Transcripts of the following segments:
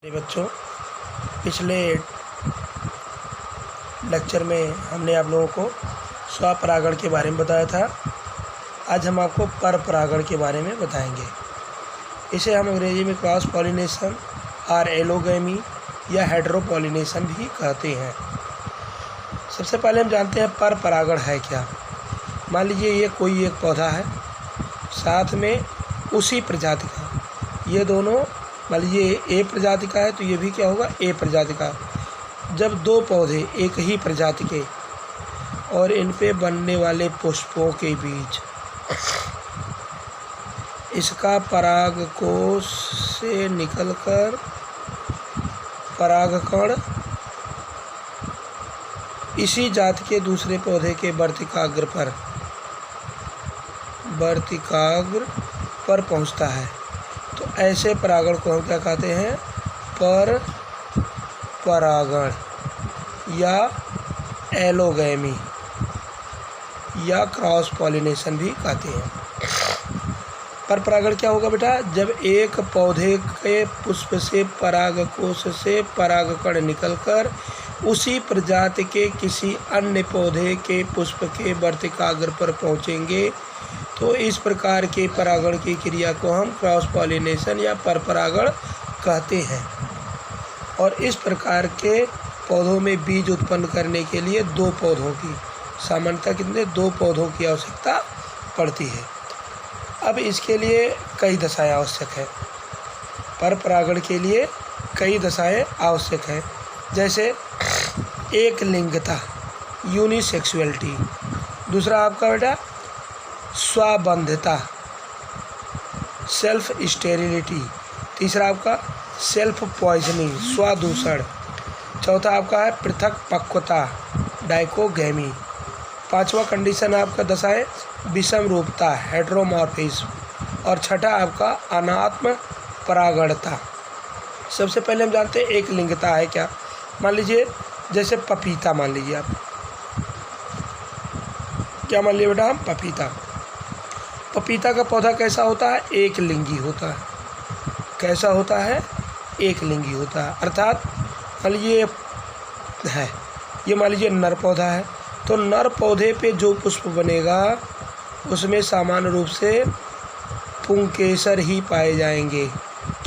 मेरे बच्चों, पिछले लेक्चर में हमने आप लोगों को स्वपरागण के बारे में बताया था। आज हम आपको परपरागण के बारे में बताएंगे। इसे हम अंग्रेजी में क्रॉस पॉलिनेशन और एलोगैमी या हेटेरोपॉलिनेशन भी कहते हैं। सबसे पहले हम जानते हैं परपरागण है क्या। मान लीजिए ये कोई एक पौधा है, साथ में उसी प्रजाति का, ये दोनों मान लीजिए ए प्रजाति का है तो ये भी क्या होगा, ए प्रजाति का। जब दो पौधे एक ही प्रजाति के और इन पे बनने वाले पुष्पों के बीच इसका परागकोश से निकलकर परागकण इसी जाति के दूसरे पौधे के वर्तिकाग्र पर पहुंचता है, तो ऐसे परागण को हम क्या कहते हैं, पर परागण या एलोगैमी या क्रॉस पॉलिनेशन भी कहते हैं। पर परागण क्या होगा बेटा, जब एक पौधे के पुष्प से परागकोश से परागकण निकलकर उसी प्रजाति के किसी अन्य पौधे के पुष्प के वर्तिकाग्र पर पहुँचेंगे, तो इस प्रकार के परागण की क्रिया को हम क्रॉस पॉलिनेशन या परपरागण कहते हैं। और इस प्रकार के पौधों में बीज उत्पन्न करने के लिए दो पौधों की सामान्यतः दो पौधों की आवश्यकता पड़ती है। अब इसके लिए कई दशाएं आवश्यक है। परपरागण के लिए कई दशाएं आवश्यक है, जैसे एक लिंगता यूनिसेक्सुअलिटी, दूसरा आपका बेटा स्वाबंधता सेल्फ स्टेरिलिटी, तीसरा आपका सेल्फ पॉइजनिंग स्वादूषण, चौथा आपका है पृथक पक्वता डाइकोगैमी, पांचवा कंडीशन आपका दशा है विषम रूपता हेटेरोमॉर्फिज्म, और छठा आपका अनात्म परागणता। सबसे पहले हम जानते हैं एक लिंगता है क्या। मान लीजिए जैसे पपीता, मान लीजिए आप क्या मान लीजिए बेटा, हम पपीता का पौधा कैसा होता है, एक लिंगी होता है। कैसा होता है, एक लिंगी होता है। अर्थात मान लीजिए है, ये मान लीजिए नर पौधा है, तो नर पौधे पे जो पुष्प बनेगा उसमें सामान्य रूप से पुंकेसर ही पाए जाएंगे।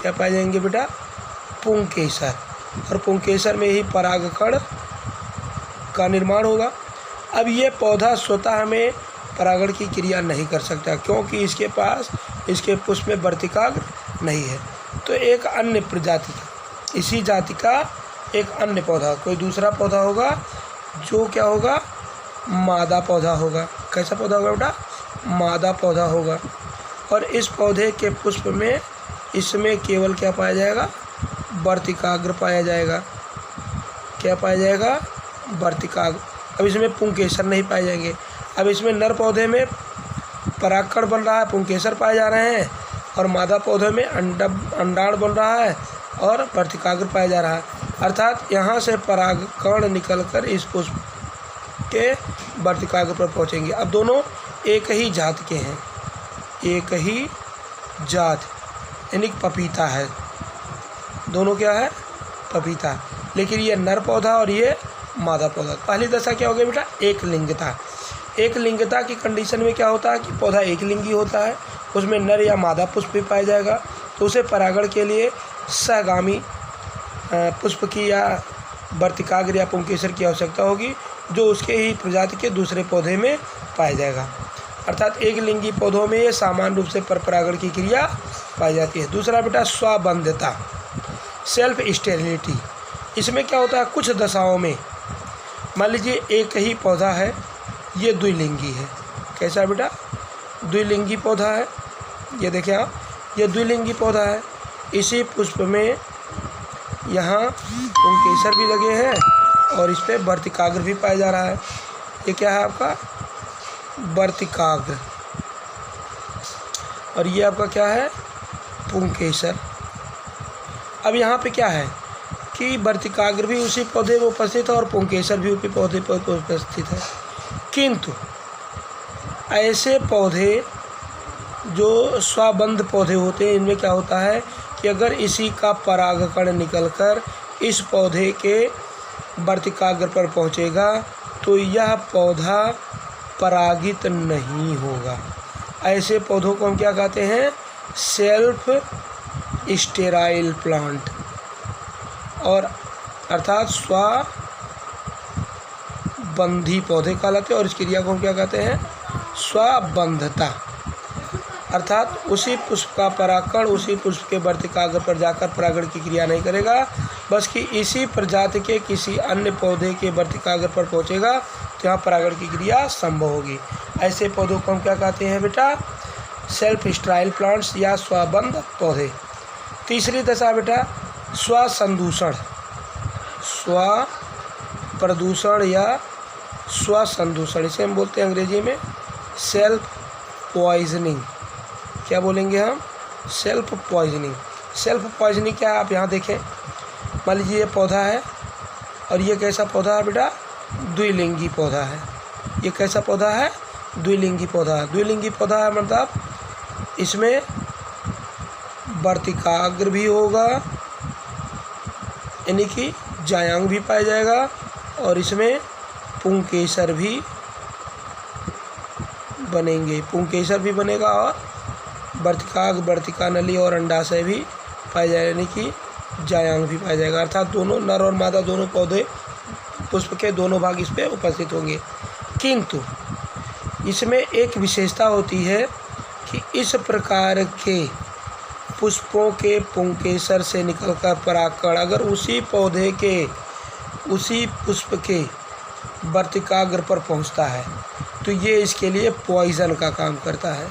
क्या पाए जाएंगे बेटा, पुंकेसर, और पुंकेसर में ही परागकण का निर्माण होगा। अब ये पौधा स्वतः में परागण की क्रिया नहीं कर सकता, क्योंकि इसके पास इसके पुष्प में वर्तिकाग्र नहीं है। तो एक अन्य प्रजाति का, इसी जाति का एक अन्य पौधा, कोई दूसरा पौधा होगा जो क्या होगा, मादा पौधा होगा। कैसा पौधा होगा बेटा, मादा पौधा होगा। और इस पौधे के पुष्प में इसमें केवल क्या पाया जाएगा, वर्तिकाग्र पाया जाएगा। क्या पाया जाएगा, वर्तिकाग्र। अब इसमें पुंकेसर नहीं पाए जाएंगे। अब इसमें नर पौधे में परागकण बन रहा है, पुंकेसर पाए जा रहे हैं, और मादा पौधे में अंडाणु बन रहा है और वर्तिकाग्र पाया जा रहा है। अर्थात यहाँ से परागकण निकलकर इस पुष्प के वर्तिकाग्र पर पहुँचेंगे। अब दोनों एक ही जात के हैं, एक ही जात, यानी पपीता है। दोनों क्या है, पपीता, लेकिन ये नर पौधा और ये मादा पौधा। पहली दशा क्या हो गई बेटा, एक लिंगता। एक लिंगता की कंडीशन में क्या होता है कि पौधा एक लिंगी होता है, उसमें नर या मादा पुष्प भी पाया जाएगा, तो उसे परागण के लिए सहगामी पुष्प की या वर्तिकाग्र या पुंकेसर की आवश्यकता होगी, जो उसके ही प्रजाति के दूसरे पौधे में पाया जाएगा। अर्थात एक लिंगी पौधों में ये सामान्य रूप से परपरागण की क्रिया पाई जाती है। दूसरा बेटा स्वाबंधता सेल्फ स्टेरिलिटी। इसमें क्या होता है, कुछ दशाओं में मान लीजिए एक ही पौधा है, ये द्विलिंगी है। कैसा बेटा, द्विलिंगी पौधा है। ये देखें आप, ये द्विलिंगी पौधा है। इसी पुष्प में यहाँ पुंकेसर भी लगे हैं और इस पर वर्तिकाग्र भी पाया जा रहा है। ये क्या है आपका, वर्तिकाग्र, और ये आपका क्या है, पुंकेसर। अब यहाँ पे क्या है कि वर्तिकाग्र भी उसी पौधे में उपस्थित है और पुंकेसर भी उसी पौधे पर उपस्थित है। किंतु ऐसे पौधे जो स्वाबंध पौधे होते हैं, इनमें क्या होता है कि अगर इसी का परागकण निकलकर इस पौधे के वर्तिकाग्र पर पहुंचेगा तो यह पौधा परागित नहीं होगा। ऐसे पौधों को हम क्या कहते हैं? सेल्फ स्टेराइल प्लांट, और अर्थात स्वबंधी पौधे कहलाते हैं। और इस क्रिया को हम क्या कहते हैं? स्वबंधता, अर्थात उसी पुष्प का परागकण उसी पुष्प के वर्तिकाग्र पर जाकर परागण की क्रिया नहीं करेगा, बस कि इसी प्रजाति के किसी अन्य पौधे के वर्तिकाग्र पर पहुंचेगा तो यहाँ परागण की क्रिया संभव होगी। ऐसे पौधों को हम क्या कहते हैं बेटा? सेल्फ स्टेराइल प्लांट्स या स्वबंध पौधे। तीसरी दशा बेटा स्वसंदूषण, स्वप्रदूषण या स्वसंदूषण, इसे हम बोलते हैं अंग्रेजी में सेल्फ पॉइजनिंग। क्या बोलेंगे हम? Self poisoning. सेल्फ पॉइजनिंग क्या है आप यहाँ देखें। मान लीजिए ये पौधा है और ये कैसा पौधा है बेटा? द्विलिंगी पौधा है। ये कैसा पौधा है? द्विलिंगी पौधा है। द्विलिंगी पौधा है मतलब इसमें वर्तिकाग्र भी होगा, यानी कि जायांग भी पाया जाएगा, और इसमें पुंकेसर भी बनेंगे, पुंकेसर भी बनेगा, और वर्तिकाग्र, वर्तिका नली और अंडाशय भी पाया जाएगा, यानी कि जायांग भी पाया जाएगा। अर्थात दोनों नर और मादा दोनों पौधे पुष्प के दोनों भाग इस पर उपस्थित होंगे। किंतु इसमें एक विशेषता होती है कि इस प्रकार के पुष्पों के पुंकेसर से निकलकर परागकण अगर उसी पौधे के उसी पुष्प के वर्तिकाग्र पर पहुंचता है तो ये इसके लिए पॉइजन का काम करता है।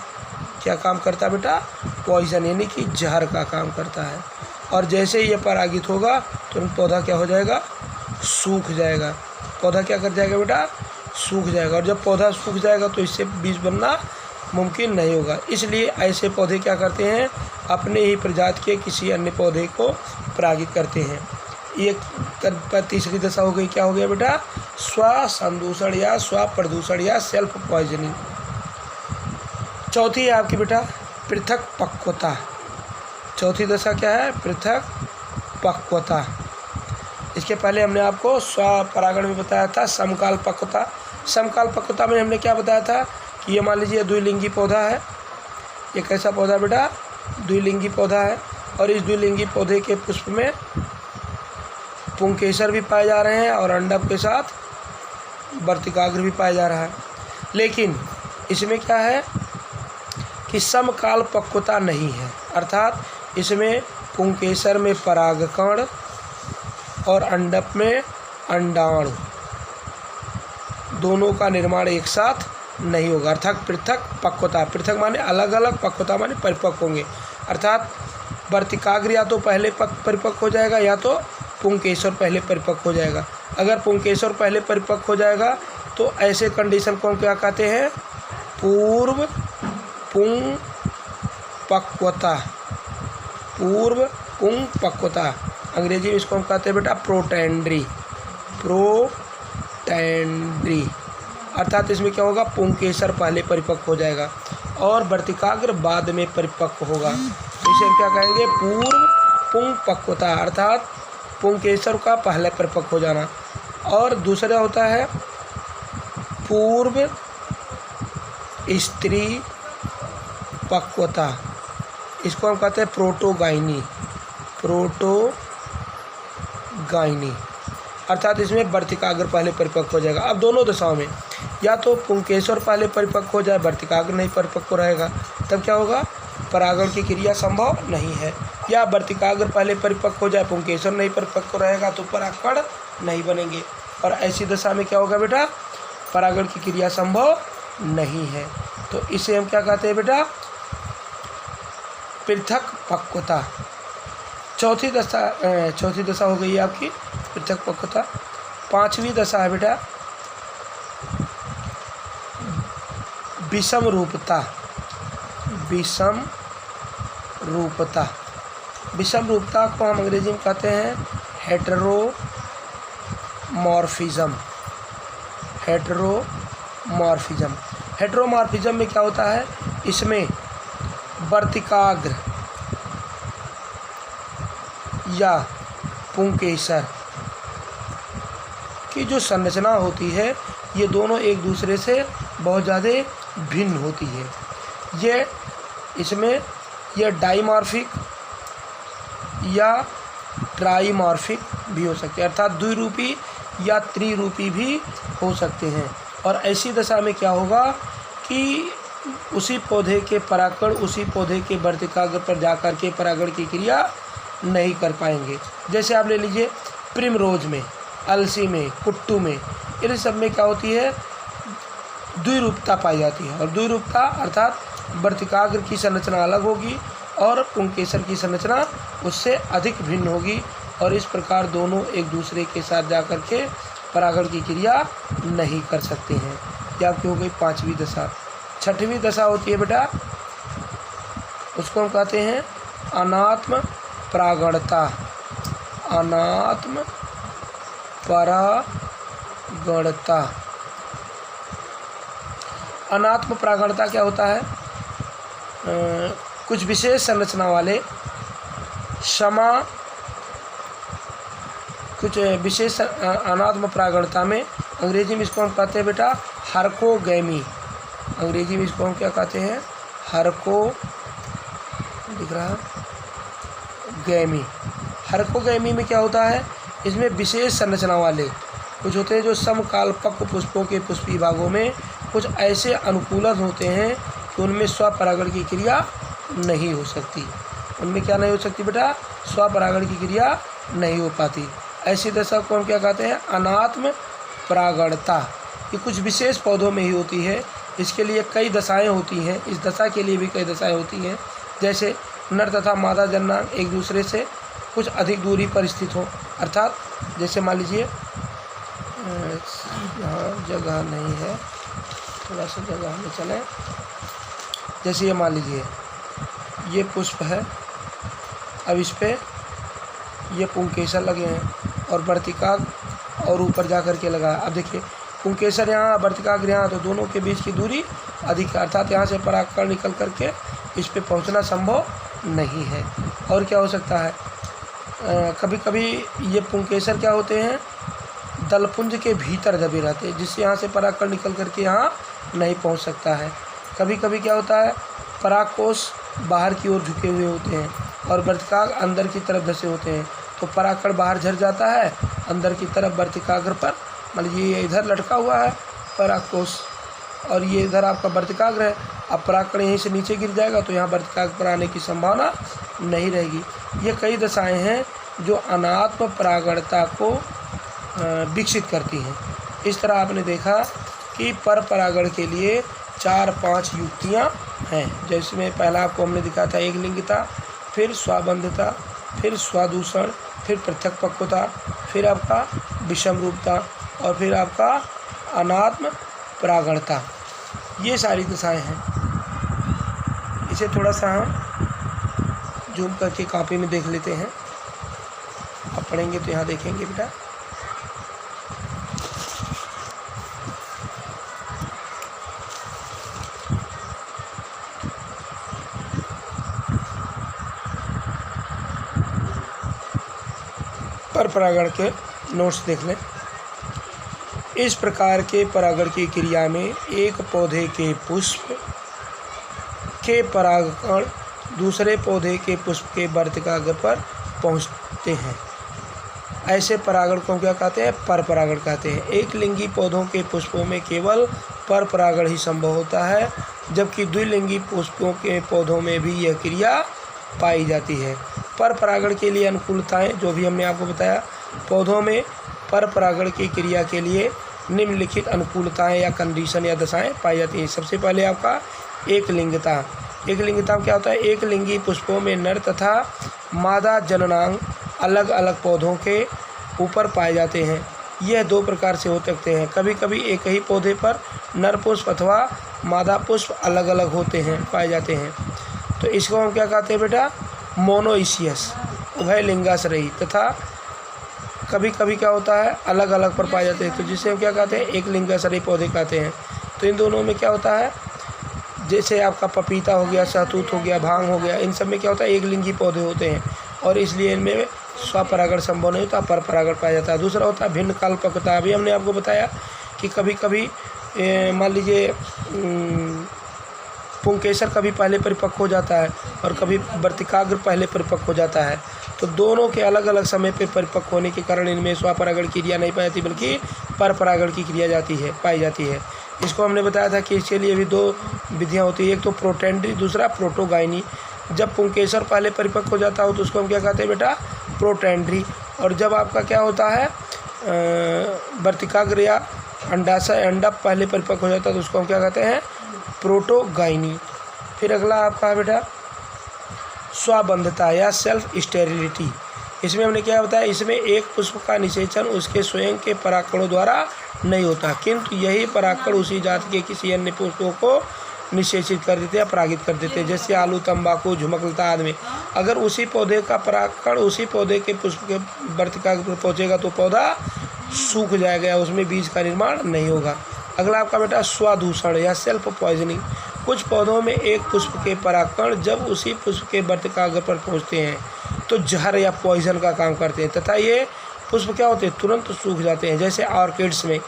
क्या काम करता है बेटा? पॉइजन, यानी कि जहर का काम करता है। और जैसे ही ये परागित होगा तो पौधा क्या हो जाएगा? सूख जाएगा। पौधा क्या कर जाएगा बेटा? सूख जाएगा। और जब पौधा सूख जाएगा तो इससे बीज बनना मुमकिन नहीं होगा। इसलिए ऐसे पौधे क्या करते हैं? अपने ही प्रजाति के किसी अन्य पौधे को परागित करते हैं। ये तीसरी दशा हो गई। क्या हो गया बेटा? स्वसंदूषण या स्वप्रदूषण या सेल्फ पॉइजनिंग। चौथी है आपकी बेटा पृथक पक्वता। चौथी दशा क्या है? पृथक पक्वता। इसके पहले हमने आपको स्वपरागण में बताया था समकाल पक्वता। समकाल पक्वता में हमने क्या बताया था कि ये मान लीजिए द्विलिंगी पौधा है। ये कैसा पौधा बेटा? द्विलिंगी पौधा है, और इस द्विलिंगी पौधे के पुष्प में पुंकेसर भी पाए जा रहे हैं और अंडक के साथ वर्तिकाग्र भी पाया जा रहा है। लेकिन इसमें क्या है कि समकाल पक्वता नहीं है, अर्थात इसमें पुंकेसर में परागकण और अंडक में अंडाणु दोनों का निर्माण एक साथ नहीं होगा, अर्थात पृथक पक्वता। पृथक माने अलग अलग, पक्वता माने परिपक्व होंगे। अर्थात वर्तिकाग्र या तो पहले परिपक्व हो जाएगा या तो पुंकेसर पहले परिपक्व हो जाएगा। अगर पुंकेसर पहले परिपक्व हो जाएगा तो ऐसे कंडीशन को हम क्या कहते हैं? पूर्व पुंग पक्वता। पूर्व पुंग पक्वता, अंग्रेजी में इसको हम कहते हैं बेटा प्रोटेंड्री। प्रोटेंड्री अर्थात इसमें क्या होगा? पुंकेसर पहले परिपक्व हो जाएगा और वर्तिकाग्र बाद में परिपक्व होगा। तो इसे हम क्या कहेंगे? पूर्व पुंग पक्वता, अर्थात पुंकेसर का पहले परिपक्व हो जाना। और दूसरा होता है पूर्व स्त्री पक्वता। इसको हम कहते हैं प्रोटोगाइनी। प्रोटोगाइनी अर्थात इसमें वर्तिकाग्र पहले परिपक्व हो जाएगा। अब दोनों दशाओं में या तो पुंकेसर पहले परिपक्व हो जाए, वर्तिकाग्र नहीं परिपक्व रहेगा, तब क्या होगा? परागण की क्रिया संभव नहीं है। या वर्तिकाग्र पहले परिपक्व हो जाए, पुंकेसर नहीं परिपक्व रहेगा तो परागकण नहीं बनेंगे। और ऐसी दशा में क्या होगा बेटा? परागण की क्रिया संभव नहीं है। तो इसे हम क्या कहते हैं बेटा? पृथक पक्वता। चौथी दशा हो गई आपकी पृथक पक्वता। पांचवी दशा है बेटा विषम रूपता। विषम रूपता। विषम रूपता को हम अंग्रेजी में कहते हैं हेटेरोमॉर्फिज्म। हेटेरोमॉर्फिज्म। हेटेरोमॉर्फिज्म में क्या होता है? इसमें वर्तिकाग्र या पुंकेसर की जो संरचना होती है ये दोनों एक दूसरे से बहुत ज़्यादा भिन्न होती है। ये इसमें यह डाइमॉर्फिक या ट्राइमॉर्फिक भी हो सकते हैं, अर्थात द्विरूपी या त्रिरूपी भी हो सकते हैं। और ऐसी दशा में क्या होगा कि उसी पौधे के परागकण उसी पौधे के वर्तिकाग्र पर जाकर के परागण की क्रिया नहीं कर पाएंगे। जैसे आप ले लीजिए प्रिमरोज में, अलसी में, कुट्टू में, इन सब में क्या होती है, द्विरूपता पाई जाती है। और द्विरूपता अर्थात वर्तिकाग्र की संरचना अलग होगी और पुंकेसर की संरचना उससे अधिक भिन्न होगी, और इस प्रकार दोनों एक दूसरे के साथ जाकर के परागण की क्रिया नहीं कर सकते हैं। यह आपकी हो गई पांचवी दशा। छठवीं दशा होती है बेटा, उसको हम कहते हैं अनात्म परागणता। अनात्म परागणता। अनात्म परागणता क्या होता है, कुछ विशेष संरचना वाले कुछ विशेष अनात्म परागणता में, अंग्रेजी में इसको हम कहते हैं बेटा हर्कोगैमी। अंग्रेजी में इसको हम क्या कहते हैं, दिख रहा है गैमी। हर्कोगैमी में क्या होता है, इसमें विशेष संरचना वाले कुछ होते हैं जो समकालपक्व पुष्पों के पुष्पी भागों में कुछ ऐसे अनुकूलन होते हैं कि उनमें स्वपरागण की क्रिया नहीं हो सकती। उनमें क्या नहीं हो सकती बेटा, स्वपरागण की क्रिया नहीं हो पाती। ऐसी दशा को हम क्या कहते हैं, अनात्म परागणता। ये कुछ विशेष पौधों में ही होती है। इसके लिए कई दशाएं होती हैं, इस दशा के लिए भी कई दशाएं होती हैं। जैसे नर तथा मादा जननांग एक दूसरे से कुछ अधिक दूरी पर स्थित हो, अर्थात जैसे मान लीजिए यहाँ जगह नहीं है, थोड़ा सा जगह में चलें। जैसे ये मान लीजिए ये पुष्प है, अब इस पर ये पुंकेसर लगे हैं और वर्तिकाग्र और ऊपर जा कर के लगा। अब देखिए पुंकेसर यहाँ, वर्तिकाग्र यहाँ, तो दोनों के बीच की दूरी अधिक है, अर्थात यहाँ से परागकण निकल करके इस पे पहुँचना संभव नहीं है। और क्या हो सकता है, कभी कभी ये पुंकेसर क्या होते हैं, दलपुंज के भीतर दबे रहते हैं, जिससे यहाँ से परागकण निकल करके यहाँ नहीं पहुँच सकता है। कभी कभी क्या होता है, परागकोश बाहर की ओर झुके हुए होते हैं और वर्तिकाग्र अंदर की तरफ धसे होते हैं, तो परागकण बाहर झड़ जाता है अंदर की तरफ वर्तिकाग्र पर। मान लीजिए ये इधर लटका हुआ है परागकोश और ये इधर आपका वर्तिकाग्र है, अब परागकण यहीं से नीचे गिर जाएगा तो यहाँ वर्तिकाग्र पर आने की संभावना नहीं रहेगी। ये कई दशाएं हैं जो अनात्म परागणता को विकसित करती हैं। इस तरह आपने देखा कि पर परागण के लिए 4-5 युक्तियाँ हैं, जिसमें पहला आपको हमने दिखा था एक लिंगिता, फिर स्वाबंधता, फिर स्वादूषण, फिर पृथक पक्वता, फिर आपका विषम रूपता और फिर आपका अनात्म परागणता। ये सारी दशाएं हैं। इसे थोड़ा सा हम जूम करके कॉपी में देख लेते हैं। आप पढ़ेंगे तो यहाँ देखेंगे बेटा। पर परागण के नोट्स देख लें। इस प्रकार के परागण की क्रिया में एक पौधे के पुष्प के परागकण दूसरे पौधे के पुष्प के वर्तिकाग्र पर पहुंचते हैं। ऐसे परागण को क्या कहते हैं, पर परागण कहते हैं। एक लिंगी पौधों के पुष्पों में केवल पर परागण ही संभव होता है, जबकि द्विलिंगी पुष्पों के पौधों में भी यह क्रिया पाई जाती है। पर परागण के लिए अनुकूलताएं जो भी हमने आपको बताया, पौधों में पर परागण की क्रिया के लिए निम्नलिखित अनुकूलताएं या कंडीशन या दशाएं पाई जाती हैं। सबसे पहले आपका एक लिंगता। एक लिंगता में क्या होता है, एक लिंगी पुष्पों में नर तथा मादा जननांग अलग अलग पौधों के ऊपर पाए जाते हैं। यह दो प्रकार से हो सकते हैं। कभी कभी एक ही पौधे पर नर पुष्प अथवा मादा पुष्प अलग अलग होते हैं, पाए जाते हैं। तो इसको हम क्या कहते हैं बेटा, मोनोइसियस उभय लिंगाश्रयी। तथा कभी कभी क्या होता है, अलग अलग पर पाए जाते हैं, तो जिसे हम क्या कहते हैं, एक लिंगाश्रयी पौधे कहते हैं। तो इन दोनों में क्या होता है, जैसे आपका पपीता हो गया, सहतूत हो गया, भांग हो गया, इन सब में क्या होता है, एक लिंगी पौधे होते हैं और इसलिए इनमें स्वपरागण संभव नहीं होता, परपरागण पाया जाता है। दूसरा होता है भिन्न कल्पकता। अभी हमने आपको बताया कि कभी कभी मान लीजिए पुंकेसर कभी पहले परिपक्व हो जाता है और कभी वर्तिकाग्र पहले परिपक्व हो जाता है। तो दोनों के अलग अलग समय पे परिपक्व होने के कारण इनमें स्वपरागण की क्रिया नहीं पाई जाती, बल्कि परपरागण की क्रिया पाई जाती है। इसको हमने बताया था कि इसके लिए भी दो विधियाँ होती है, एक तो प्रोटेंड्री, दूसरा प्रोटोगाइनी। जब पुंकेसर पहले परिपक्व हो जाता हो तो उसको हम क्या कहते हैं बेटा? प्रोटेंड्री। और जब आपका क्या होता है वर्तिकाग्र या अंडाशय अंडा पहले परिपक्व हो जाता है तो उसको हम क्या कहते हैं? प्रोटोगाइनी। फिर अगला आपका है बेटा स्वबंधता या सेल्फ स्टेरिलिटी। इसमें हमने क्या बताया? इसमें एक पुष्प का निषेचन उसके स्वयं के परागकणों द्वारा नहीं होता, किंतु यही परागकण उसी जाति के किसी अन्य पुष्पों को निषेचित कर देते या परागित कर देते हैं। जैसे आलू, तंबाकू, झुमकलता आदि में अगर उसी पौधे का परागकण उसी पौधे के पुष्प के वर्तिकाग्र पर पहुँचेगा तो पौधा सूख जाएगा, उसमें बीज का निर्माण नहीं होगा। अगला आपका बेटा स्वदूषण या सेल्फ पॉइजनिंग। कुछ पौधों में एक पुष्प के परागकण जब उसी पुष्प के वर्तिकाग्र पर पहुंचते हैं तो जहर या पॉइजन का काम करते हैं तथा ये पुष्प क्या होते हैं? तुरंत सूख जाते हैं। जैसे ऑर्किड्स में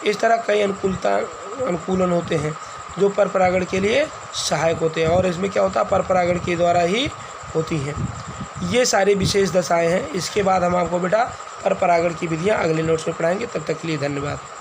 इस तरह कई अनुकूलन होते हैं जो परपरागण के लिए सहायक होते हैं और इसमें क्या होता है? परपरागण के द्वारा ही होती हैं। ये सारी विशेष दशाएँ हैं। इसके बाद हम आपको बेटा परपरागण की विधियाँ अगले नोट्स में पढ़ाएंगे। तब तक के लिए धन्यवाद।